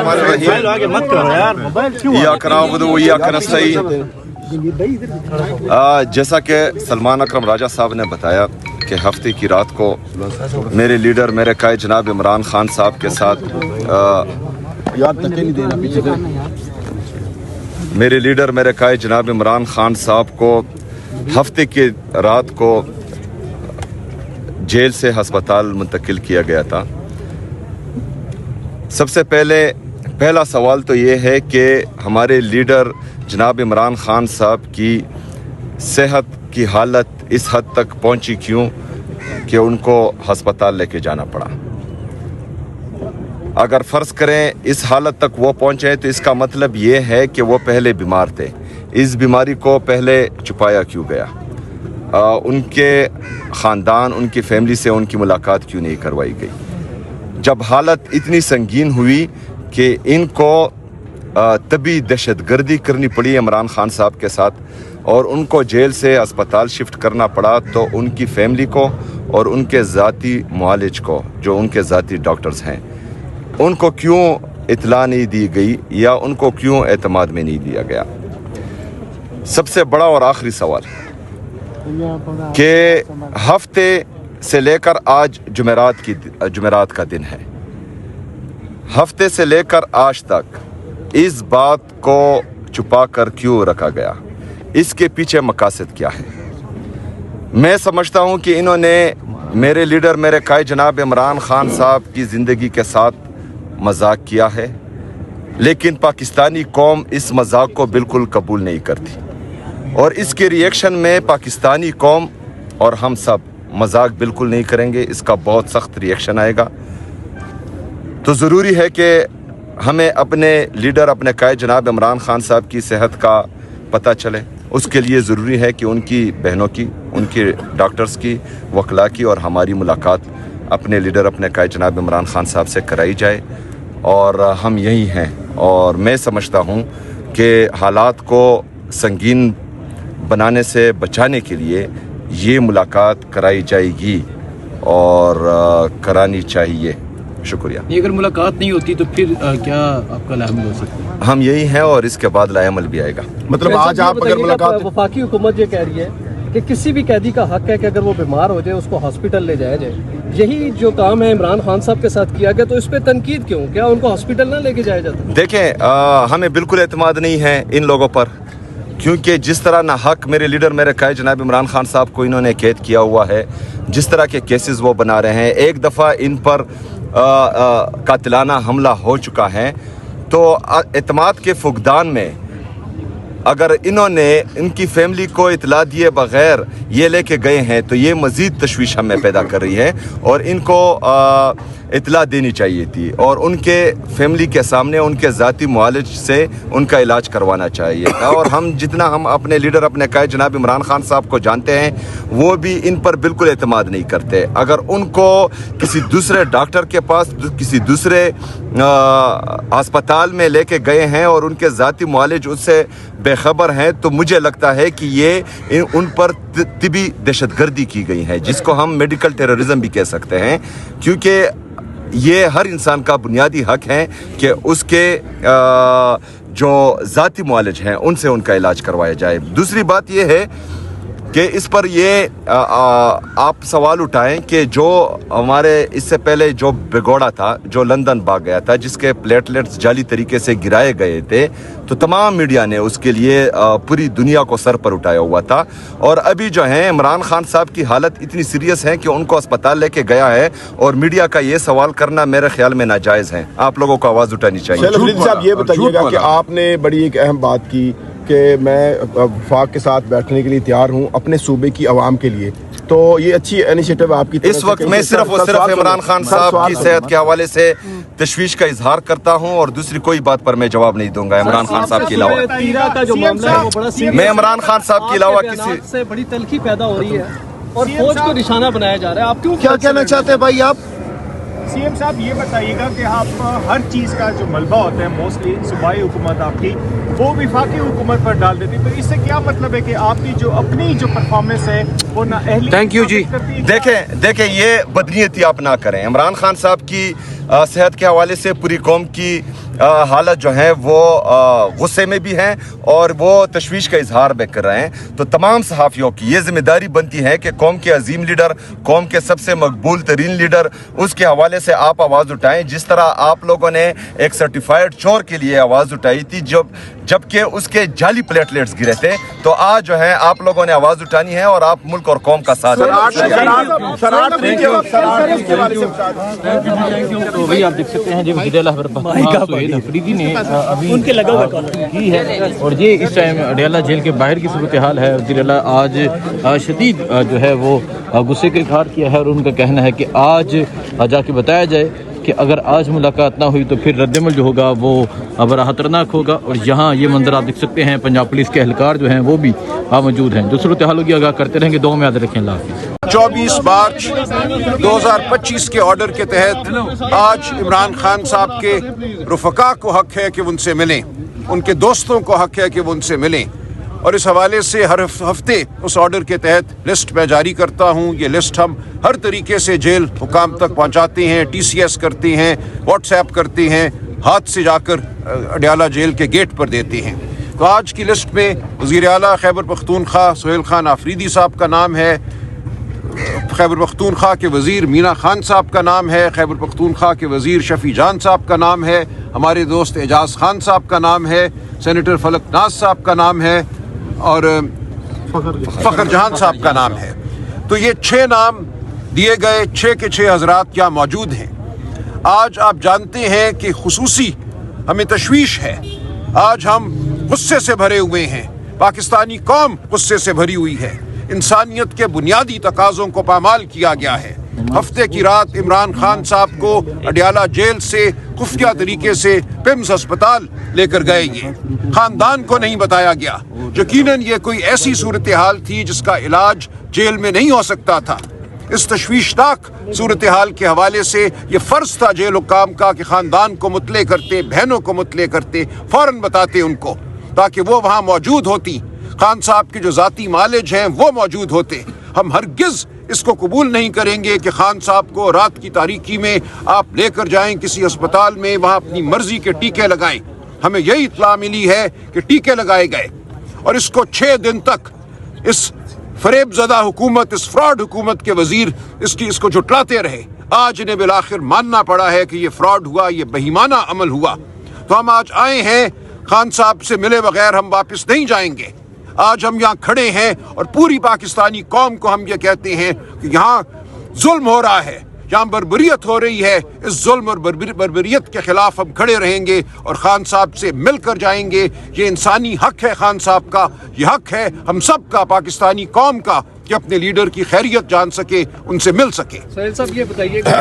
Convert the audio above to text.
बिस्मिल्लाहिर्रहमानिर्रहीम। इय्याका नअबुदु व इय्याका नस्तईन। जैसा कि सलमान अकरम राजा साहब ने बताया कि हफ्ते की रात को मेरे लीडर मेरे कायद जनाब इमरान खान साहब के साथ मेरे लीडर मेरे कायद जनाब इमरान खान साहब को हफ्ते की रात को जेल से हस्पताल मुंतकिल किया गया था। सबसे पहला सवाल तो ये है कि हमारे लीडर जनाब इमरान खान साहब की सेहत की हालत इस हद तक पहुंची क्यों कि उनको हस्पताल लेके जाना पड़ा। अगर फ़र्ज़ करें इस हालत तक वो पहुंचे तो इसका मतलब ये है कि वो पहले बीमार थे। इस बीमारी को पहले छुपाया क्यों गया? उनके ख़ानदान उनकी फैमिली से उनकी मुलाकात क्यों नहीं करवाई गई? जब हालत इतनी संगीन हुई कि इनको तभी दहशतगर्दी करनी पड़ी इमरान खान साहब के साथ और उनको जेल से अस्पताल शिफ्ट करना पड़ा, तो उनकी फैमिली को और उनके ज़ाती मुआलिज को जो उनके ज़ाती डॉक्टर्स हैं उनको क्यों इत्तला नहीं दी गई या उनको क्यों एतमाद में नहीं लिया गया? सबसे बड़ा और आखिरी सवाल कि हफ्ते से लेकर आज जुमेरात का दिन है, हफ्ते से लेकर आज तक इस बात को छुपा कर क्यों रखा गया? इसके पीछे मकासद क्या है? मैं समझता हूं कि इन्होंने मेरे लीडर मेरे कायद जनाब इमरान खान साहब की ज़िंदगी के साथ मजाक किया है, लेकिन पाकिस्तानी कौम इस मजाक को बिल्कुल कबूल नहीं करती और इसके रिएक्शन में पाकिस्तानी कौम और हम सब मजाक बिल्कुल नहीं करेंगे। इसका बहुत सख्त रिएक्शन आएगा। तो ज़रूरी है कि हमें अपने लीडर अपने कायद जनाब इमरान खान साहब की सेहत का पता चले। उसके लिए ज़रूरी है कि उनकी बहनों की, उनके डॉक्टर्स की, वकला की और हमारी मुलाकात अपने लीडर अपने कायद जनाब इमरान खान साहब से कराई जाए। और हम यही हैं और मैं समझता हूँ कि हालात को संगीन बनाने से बचाने के लिए ये मुलाकात कराई जाएगी और करानी चाहिए। शुक्रिया। अगर मुलाकात नहीं होती तो फिर क्या आपका लाएमल हो सकता है? हम यही हैं और इसके बाद लाएमल भी आएगा। मतलब आज आप अगर मुलाकात, वफाकी हुकूमत ये कह रही है कि किसी भी कैदी का हक है कि अगर वो बीमार हो जाए उसको हॉस्पिटल ले जाया जाए। यही जो काम है इमरान खान साहब के साथ किया गया, तो इस पे तनकीद क्यों? क्या उनको हॉस्पिटल ना लेके जाया जाता? देखें, हमें बिल्कुल एतमाद नहीं है इन लोगों पर, क्योंकि जिस तरह ना हक मेरे लीडर मेरे कायद जनाब इमरान खान साहब को इन्होंने कैद किया हुआ है, जिस तरह के केसेस वो बना रहे हैं, एक दफ़ा इन पर कातिलाना हमला हो चुका है, तो एतमाद के फुकदान में अगर इन्होंने इनकी फैमिली को इतला दिए बगैर ये लेके गए हैं तो ये मज़ीद तशवीश हमें पैदा कर रही है और इनको इतला देनी चाहिए थी और उनके फैमिली के सामने उनके ज़ाती मुआलिज से उनका इलाज करवाना चाहिए था। और हम जितना हम अपने लीडर अपने कायद जनाब इमरान खान साहब को जानते हैं, वो भी इन पर बिल्कुल एतमाद नहीं करते। अगर उनको किसी दूसरे डॉक्टर के पास किसी दूसरे अस्पताल में लेके गए हैं और उनके ज़ाती मुआलिज उससे बेखबर हैं, तो मुझे लगता है कि ये उन पर तिबी दहशतगर्दी की गई है, जिसको हम मेडिकल टेररिज्म भी कह सकते हैं, क्योंकि ये हर इंसान का बुनियादी हक है कि उसके जो ज़ाती मुआलिज हैं उनसे उनका इलाज करवाया जाए। दूसरी बात ये है कि इस पर ये आप सवाल उठाएं कि जो हमारे इससे पहले जो भगोड़ा था, जो लंदन भाग गया था, जिसके प्लेटलेट्स जाली तरीके से गिराए गए थे, तो तमाम मीडिया ने उसके लिए पूरी दुनिया को सर पर उठाया हुआ था। और अभी जो है इमरान खान साहब की हालत इतनी सीरियस है कि उनको अस्पताल लेके गया है और मीडिया का ये सवाल करना मेरे ख्याल में नाजायज़ है। आप लोगों को आवाज़ उठानी चाहिए। साहब ये बताइएगा कि आपने बड़ी एक अहम बात की कि मैं वफाक के साथ बैठने के लिए तैयार हूं अपने सूबे की आवाम के लिए, तो ये अच्छी इनिशिएटिव आपकी। इस वक्त मैं सिर्फ और सिर्फ इमरान खान साहब की सेहत के हवाले से तशवीश का इजहार करता हूं और दूसरी कोई बात पर मैं जवाब नहीं दूंगा इमरान खान साहब के अलावा। मैं इमरान खान साहब के अलावा किसी से बड़ी तलखी पैदा हो रही है और फौज को निशाना बनाया जा रहा है। आप क्यों क्या कहना चाहते हैं भाई आप? सीएम साहब ये बताइएगा कि आप हर चीज़ का जो मलबा होता है मोस्टली सूबाई हुकूमत आपकी वो वफाकी हुकूमत पर डाल देती, तो इससे क्या मतलब है कि आपकी जो अपनी जो परफॉर्मेंस है वो ना अहली। थैंक यू जी। देखें ये बदनीयती आप ना करें। इमरान खान साहब की सेहत के हवाले से पूरी कौम की حالت جو ہیں وہ غصے میں بھی ہیں اور وہ تشویش کا اظہار بھی کر رہے ہیں. تو تمام صحافیوں کی یہ ذمہ داری بنتی ہے کہ قوم کے عظیم لیڈر، قوم کے سب سے مقبول ترین لیڈر، اس کے حوالے سے آپ آواز اٹھائیں. جس طرح آپ لوگوں نے ایک سرٹیفائیڈ چور کے لیے آواز اٹھائی تھی جبکہ اس کے جعلی پلیٹلیٹس گرے تھے، تو آج جو ہے آپ لوگوں نے آواز اٹھانی ہے اور آپ ملک اور قوم کا ساتھ تو وہی آپ دیکھ سکتے ہیں جو وزیر اعلیٰ سہیل افریدی نے ابھی کی ہے، اور یہ اس ٹائم اڈیالہ جیل کے باہر کی صورتحال ہے. وزیر اعلیٰ آج شدید جو ہے وہ غصے کا اظہار کیا ہے اور ان کا کہنا ہے کہ آج جا کے بتایا جائے کہ اگر آج ملاقات نہ ہوئی تو پھر رد عمل جو ہوگا وہ بڑا خطرناک ہوگا. اور یہاں یہ منظر آپ دیکھ سکتے ہیں، پنجاب پولیس کے اہلکار جو ہیں وہ بھی موجود ہیں. جو صورتحال ہوگی آگاہ کرتے رہیں گے. دو میں یاد رکھیں. اللہ حافظ. 24 مارچ 2025 کے آرڈر کے تحت آج عمران خان صاحب کے رفقا کو حق ہے کہ وہ ان سے ملیں، ان کے دوستوں کو حق ہے کہ وہ ان سے ملیں، اور اس حوالے سے ہر ہفتے اس آرڈر کے تحت لسٹ میں جاری کرتا ہوں. یہ لسٹ ہم ہر طریقے سے جیل حکام تک پہنچاتے ہیں، ٹی سی ایس کرتے ہیں، واٹس ایپ کرتے ہیں، ہاتھ سے جا کر اڈیالہ جیل کے گیٹ پر دیتے ہیں. تو آج کی لسٹ میں وزیر اعلیٰ خیبر پختونخوا سہیل خان آفریدی صاحب کا نام ہے، خیبر پختونخوا کے وزیر مینا خان صاحب کا نام ہے، خیبر پختونخوا کے وزیر شفیع جان صاحب کا نام ہے، ہمارے دوست اعجاز خان صاحب کا نام ہے، سینیٹر فلک ناز صاحب کا نام ہے، اور فخر جہان صاحب کا نام ہے. تو یہ 6 نام دیے گئے، 6 کے 6 حضرات یہاں موجود ہیں. آج آپ جانتے ہیں کہ خصوصی ہمیں تشویش ہے، آج ہم غصے سے بھرے ہوئے ہیں، پاکستانی قوم غصے سے بھری ہوئی ہے، انسانیت کے بنیادی تقاضوں کو پامال کیا گیا ہے. ہفتے کی رات عمران خان صاحب کو اڈیالہ جیل سے خفیہ طریقے سے پمز ہسپتال لے کر گئے، یہ خاندان کو نہیں بتایا گیا. یقیناً یہ کوئی ایسی صورتحال تھی جس کا علاج جیل میں نہیں ہو سکتا تھا. اس تشویشناک صورتحال کے حوالے سے یہ فرض تھا جیل حکام کا کہ خاندان کو مطلع کرتے، بہنوں کو مطلع کرتے، فوراً بتاتے ان کو، تاکہ وہ وہاں موجود ہوتی، خان صاحب کے جو ذاتی معالج ہیں وہ موجود ہوتے. ہم ہرگز اس کو قبول نہیں کریں گے کہ خان صاحب کو رات کی تاریکی میں آپ لے کر جائیں کسی اسپتال میں، وہاں اپنی مرضی کے ٹیکے لگائیں. ہمیں یہی اطلاع ملی ہے کہ ٹیکے لگائے گئے، اور اس کو 6 دن تک اس فریب زدہ حکومت، اس فراڈ حکومت کے وزیر اس کو جھٹلاتے رہے. آج انہیں بالآخر ماننا پڑا ہے کہ یہ فراڈ ہوا، یہ بہیمانہ عمل ہوا. تو ہم آج آئے ہیں، خان صاحب سے ملے بغیر ہم واپس نہیں جائیں گے. آج ہم یہاں کھڑے ہیں اور پوری پاکستانی قوم کو ہم یہ کہتے ہیں کہ یہاں ظلم ہو رہا ہے، یہاں بربریت ہو رہی ہے. اس ظلم اور بربریت کے خلاف ہم کھڑے رہیں گے اور خان صاحب سے مل کر جائیں گے. یہ انسانی حق ہے خان صاحب کا، یہ حق ہے ہم سب کا، پاکستانی قوم کا، کہ اپنے لیڈر کی خیریت جان سکے، ان سے مل سکے. سہیل صاحب یہ بتائیے کہ